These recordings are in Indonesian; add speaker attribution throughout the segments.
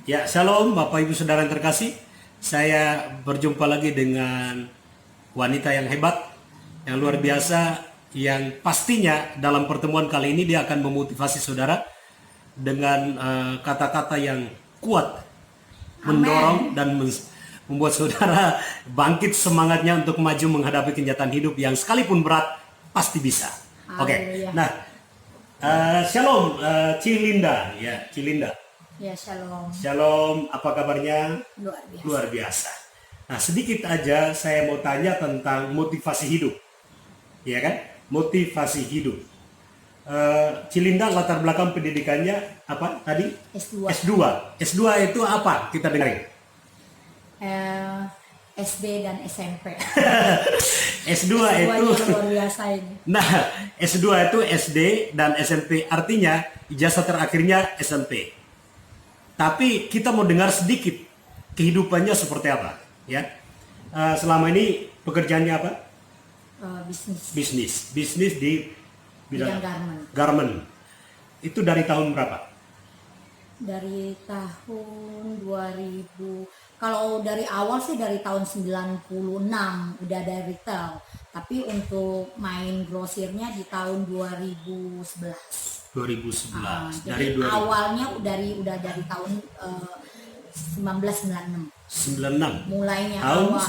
Speaker 1: Ya, shalom Bapak Ibu Saudara yang terkasih. Saya berjumpa lagi dengan wanita yang hebat, yang luar biasa, yang pastinya dalam pertemuan kali ini dia akan memotivasi saudara dengan kata-kata yang kuat, mendorong dan membuat saudara bangkit semangatnya untuk maju menghadapi kenyataan hidup yang sekalipun berat pasti bisa. Oke. Nah, shalom Cilinda, ya Cilinda.
Speaker 2: Ya, shalom.
Speaker 1: Shalom, apa kabarnya?
Speaker 2: Luar biasa.
Speaker 1: Luar biasa. Nah, sedikit aja saya mau tanya tentang motivasi hidup. Ya kan? Motivasi hidup. Cilinda latar belakang pendidikannya apa tadi?
Speaker 2: S2.
Speaker 1: S2. S2 itu apa? Kita dengarin.
Speaker 2: SD dan SMP.
Speaker 1: S2
Speaker 2: S2
Speaker 1: itu
Speaker 2: luar biasa ini.
Speaker 1: Nah, S2 itu SD dan SMP, artinya ijazah terakhirnya SMP. Tapi kita mau dengar sedikit kehidupannya seperti apa, ya? Selama ini pekerjaannya apa? Bisnis di bidang garment. Itu dari tahun berapa?
Speaker 2: Dari tahun 2000. Kalau dari awal sih dari tahun 96 udah ada retail. Tapi untuk main grosirnya di tahun 2011.
Speaker 1: 2011.
Speaker 2: Jadi awalnya udah dari tahun 1996.
Speaker 1: 96.
Speaker 2: Mulainya
Speaker 1: tahun
Speaker 2: awal.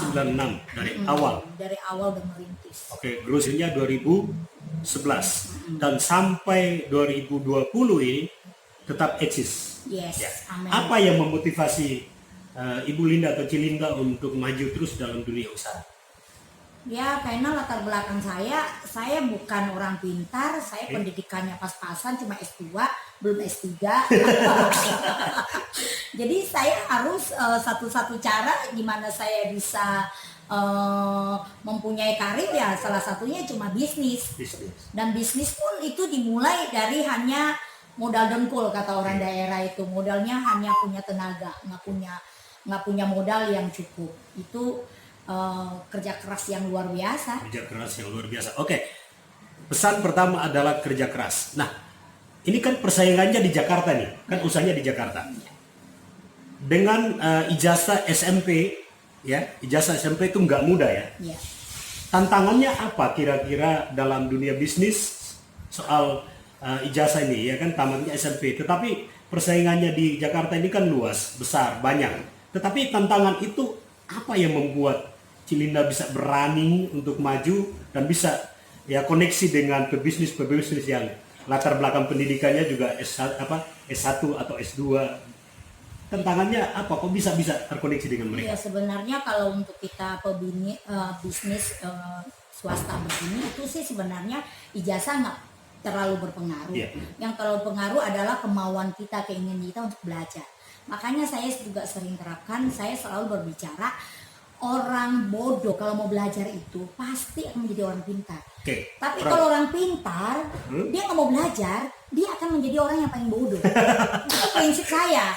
Speaker 1: 96 dari awal.
Speaker 2: Dari awal udah merintis.
Speaker 1: Oke, grosirnya 2011 dan sampai 2020 ini tetap eksis.
Speaker 2: Yes.
Speaker 1: Ya.
Speaker 2: Amin.
Speaker 1: Apa yang memotivasi Ibu Linda atau Cilinda untuk maju terus dalam dunia usaha?
Speaker 2: Ya, karena latar belakang saya bukan orang pintar, saya pendidikannya pas-pasan, cuma S2, belum S3. Jadi saya harus satu-satu cara gimana saya bisa mempunyai karir, ya salah satunya cuma bisnis. Dan bisnis pun itu dimulai dari hanya modal dengkul, kata orang daerah itu. Modalnya hanya punya tenaga, nggak punya modal yang cukup. Itu kerja keras yang luar biasa.
Speaker 1: Kerja keras yang luar biasa. Oke. Pesan pertama adalah kerja keras. Nah, ini kan persaingannya di Jakarta nih, kan usahanya di Jakarta. Dengan ijazah SMP, ya, ijazah SMP itu nggak mudah ya.
Speaker 2: Ya.
Speaker 1: Tantangannya apa kira-kira dalam dunia bisnis soal ijazah ini, ya kan tamatnya SMP. Tetapi persaingannya di Jakarta ini kan luas, besar, banyak. Tetapi tantangan itu apa yang membuat Cilinda bisa berani untuk maju dan bisa ya koneksi dengan pebisnis yang latar belakang pendidikannya juga S1 atau S2. Tantangannya apa? Kok bisa terkoneksi dengan mereka?
Speaker 2: Ya, sebenarnya kalau untuk kita bisnis swasta begini itu sih sebenarnya ijazah nggak terlalu berpengaruh.
Speaker 1: Yeah.
Speaker 2: Yang terlalu pengaruh adalah kemauan kita, keinginan kita untuk belajar. Makanya saya juga sering terapkan, saya selalu berbicara, orang bodoh kalau mau belajar itu pasti akan menjadi orang pintar. Tapi kalau orang pintar, dia nggak mau belajar, dia akan menjadi orang yang paling bodoh. Itu prinsip saya.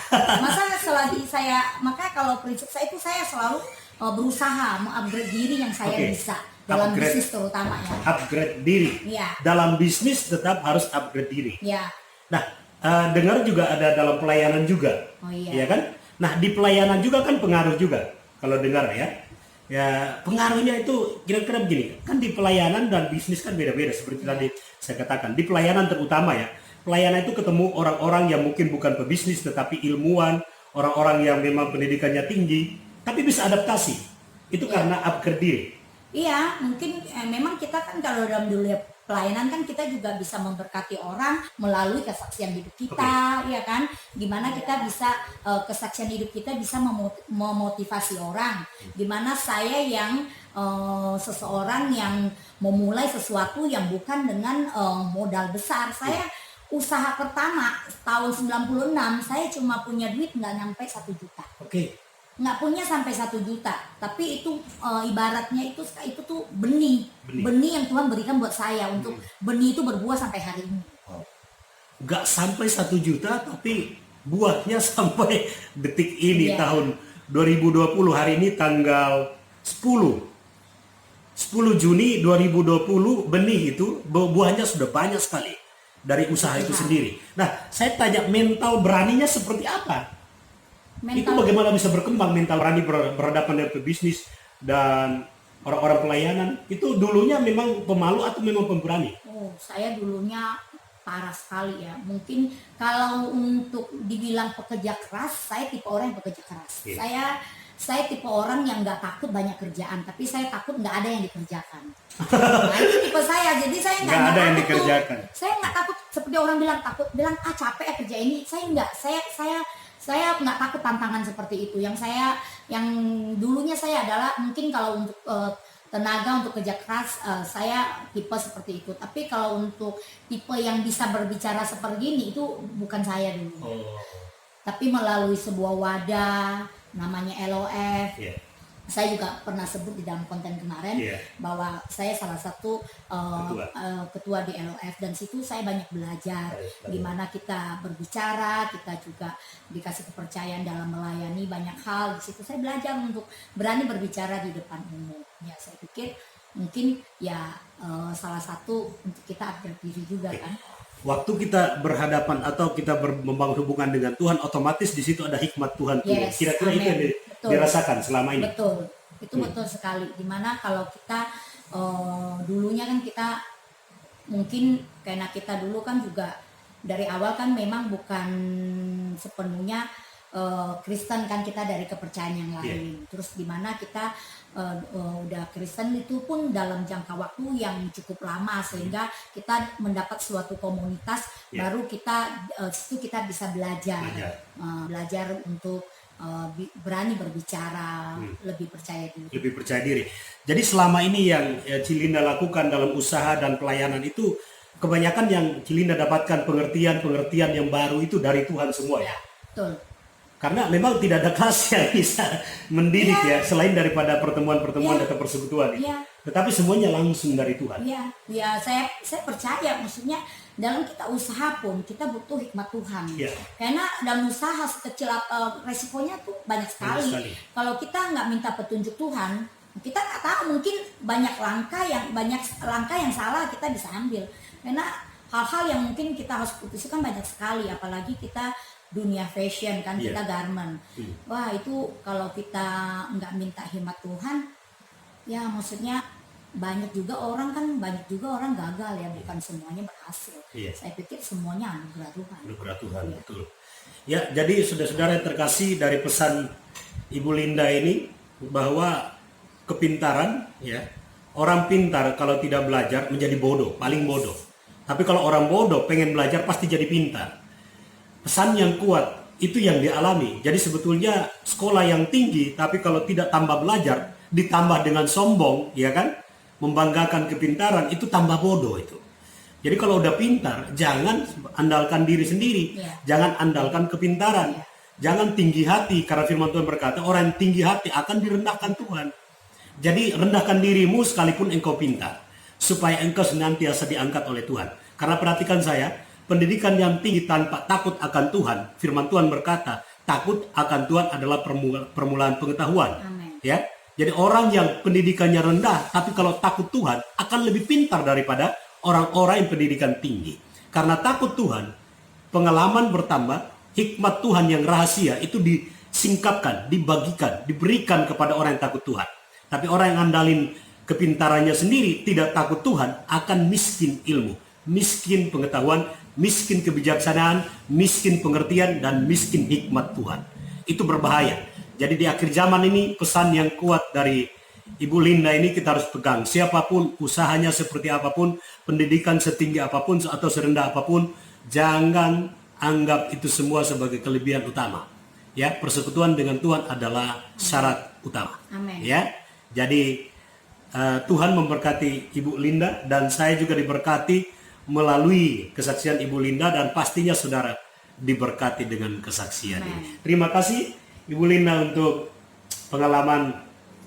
Speaker 2: Maka kalau prinsip saya itu saya selalu berusaha mengupgrade diri yang saya bisa dalam bisnis terutama ya.
Speaker 1: Upgrade diri.
Speaker 2: Ya.
Speaker 1: Dalam bisnis tetap harus upgrade diri.
Speaker 2: Ya.
Speaker 1: Nah, dengar juga ada dalam pelayanan juga.
Speaker 2: Oh iya.
Speaker 1: Ya kan? Nah, di pelayanan juga kan pengaruh juga. Kalau dengar ya pengaruhnya itu kira-kira begini. Kan di pelayanan dan bisnis kan beda-beda seperti tadi saya katakan. Di pelayanan terutama ya, pelayanan itu ketemu orang-orang yang mungkin bukan pebisnis tetapi ilmuwan, orang-orang yang memang pendidikannya tinggi, tapi bisa adaptasi. Itu karena upgrade diri.
Speaker 2: Iya, mungkin memang kita kan kalau dalam dunia pelayanan kan kita juga bisa memberkati orang melalui kesaksian hidup kita, ya kan? Gimana kita bisa kesaksian hidup kita bisa memotivasi orang. Gimana saya yang seseorang yang memulai sesuatu yang bukan dengan modal besar. Saya usaha pertama tahun 96 saya cuma punya duit nggak nyampe 1 juta. Nggak punya sampai 1 juta, tapi itu ibaratnya itu tuh benih yang Tuhan berikan buat saya untuk benih itu berbuah sampai hari ini.
Speaker 1: Nggak sampai 1 juta, tapi buahnya sampai detik ini tahun 2020 hari ini tanggal 10 Juni 2020 benih itu buahnya sudah banyak sekali dari usaha itu sendiri. Nah, saya tanya mental beraninya seperti apa? Itu bagaimana bisa berkembang mental berani berhadapan dengan pebisnis dan orang-orang pelayanan? Itu dulunya memang pemalu atau memang pemberani?
Speaker 2: Oh, saya dulunya parah sekali ya. Mungkin kalau untuk dibilang pekerja keras, saya tipe orang yang pekerja keras.
Speaker 1: Iya.
Speaker 2: Saya tipe orang yang nggak takut banyak kerjaan, tapi saya takut nggak ada yang dikerjakan. Nah, itu tipe saya. Jadi saya
Speaker 1: Nggak ada yang
Speaker 2: takut
Speaker 1: dikerjakan.
Speaker 2: Saya nggak takut seperti orang bilang capek ya kerja ini. Saya nggak. Saya nggak takut tantangan seperti itu. Yang dulunya saya adalah mungkin kalau untuk tenaga untuk kerja keras, saya tipe seperti itu. Tapi kalau untuk tipe yang bisa berbicara seperti ini itu bukan saya dulu. Tapi melalui sebuah wadah namanya LOF. Saya juga pernah sebut di dalam konten kemarin bahwa saya salah satu ketua di LOF, dan situ saya banyak belajar gimana kita berbicara, kita juga dikasih kepercayaan dalam melayani banyak hal. Di situ saya belajar untuk berani berbicara di depan umum. Ya, saya pikir mungkin ya salah satu untuk kita upgrade diri juga kan.
Speaker 1: Waktu kita berhadapan atau kita membangun hubungan dengan Tuhan, otomatis di situ ada hikmat Tuhan. Kira-kira itu yang dirasakan selama ini.
Speaker 2: Betul, itu betul sekali. Dimana kalau kita dulunya kan kita mungkin karena kita dulu kan juga dari awal kan memang bukan sepenuhnya Kristen kan, kita dari kepercayaan yang lain. Terus dimana kita udah Kristen itu pun dalam jangka waktu yang cukup lama, sehingga kita mendapat suatu komunitas baru kita situ kita bisa belajar untuk berani berbicara, lebih percaya diri. Jadi selama ini yang Cilinda lakukan dalam usaha dan pelayanan itu kebanyakan yang Cilinda dapatkan pengertian yang baru itu dari Tuhan semua ya. Betul.
Speaker 1: Karena memang tidak ada kelas yang bisa mendidik selain daripada pertemuan-pertemuan atau persekutuan. Tetapi semuanya langsung dari Tuhan.
Speaker 2: Iya, saya percaya, maksudnya dalam kita usaha pun kita butuh hikmat Tuhan. Karena dalam usaha sekecil resikonya tuh banyak sekali. Kalau kita nggak minta petunjuk Tuhan, kita nggak tahu, mungkin banyak langkah yang salah kita bisa ambil. Karena hal-hal yang mungkin kita harus putuskan banyak sekali, apalagi kita dunia fashion kan, kita garment. Wah, itu kalau kita nggak minta hikmat Tuhan, ya maksudnya banyak juga orang gagal ya, bukan semuanya berhasil. Saya pikir semuanya anugerah Tuhan.
Speaker 1: Betul. Ya, jadi saudara-saudara yang terkasih, dari pesan Ibu Linda ini bahwa kepintaran orang pintar kalau tidak belajar menjadi bodoh, paling bodoh. Tapi kalau orang bodoh pengen belajar pasti jadi pintar. Pesan yang kuat itu yang dialami. Jadi sebetulnya sekolah yang tinggi tapi kalau tidak tambah belajar ditambah dengan sombong, ya kan, membanggakan kepintaran, itu tambah bodoh itu. Jadi kalau udah pintar, jangan andalkan diri sendiri, jangan andalkan kepintaran, jangan tinggi hati, karena firman Tuhan berkata orang yang tinggi hati akan direndahkan Tuhan. Jadi rendahkan dirimu sekalipun engkau pintar, supaya engkau senantiasa diangkat oleh Tuhan. Karena perhatikan saya, pendidikan yang tinggi tanpa takut akan Tuhan, firman Tuhan berkata, takut akan Tuhan adalah permulaan pengetahuan.
Speaker 2: Amen.
Speaker 1: Ya, jadi orang yang pendidikannya rendah, tapi kalau takut Tuhan akan lebih pintar daripada orang-orang yang pendidikan tinggi. Karena takut Tuhan, pengalaman bertambah, hikmat Tuhan yang rahasia itu disingkapkan, dibagikan, diberikan kepada orang yang takut Tuhan. Tapi orang yang andalin kepintarannya sendiri, tidak takut Tuhan, akan miskin ilmu, miskin pengetahuan, miskin kebijaksanaan, miskin pengertian, dan miskin hikmat Tuhan. Itu berbahaya. Jadi di akhir zaman ini pesan yang kuat dari Ibu Linda ini kita harus pegang. Siapapun, usahanya seperti apapun, pendidikan setinggi apapun atau serendah apapun, jangan anggap itu semua sebagai kelebihan utama. Ya, persekutuan dengan Tuhan adalah syarat utama.
Speaker 2: Amen.
Speaker 1: Ya, jadi Tuhan memberkati Ibu Linda, dan saya juga diberkati melalui kesaksian Ibu Linda, dan pastinya saudara diberkati dengan kesaksian ini. Terima kasih Ibu Linda untuk pengalaman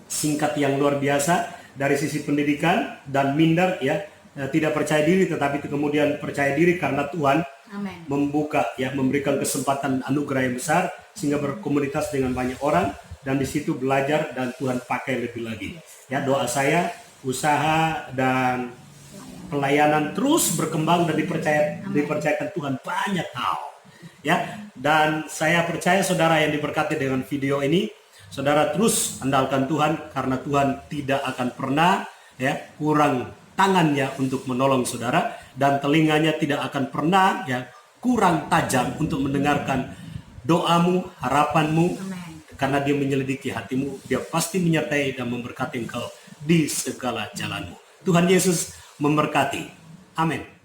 Speaker 1: singkat yang luar biasa dari sisi pendidikan dan minder ya, tidak percaya diri tetapi kemudian percaya diri karena Tuhan membuka ya, memberikan kesempatan anugerah yang besar sehingga berkomunitas dengan banyak orang, dan di situ belajar dan Tuhan pakai lebih lagi. Ya, doa saya usaha dan pelayanan terus berkembang dan dipercayakan Tuhan banyak hal. ya. Dan saya percaya saudara yang diberkati dengan video ini, saudara terus andalkan Tuhan, karena Tuhan tidak akan pernah ya kurang tangannya untuk menolong saudara, dan telinganya tidak akan pernah ya kurang tajam untuk mendengarkan doamu, harapanmu.
Speaker 2: Amen.
Speaker 1: Karena dia menyelidiki hatimu, dia pasti menyertai dan memberkati engkau di segala jalanmu. Tuhan Yesus memberkati. Amin.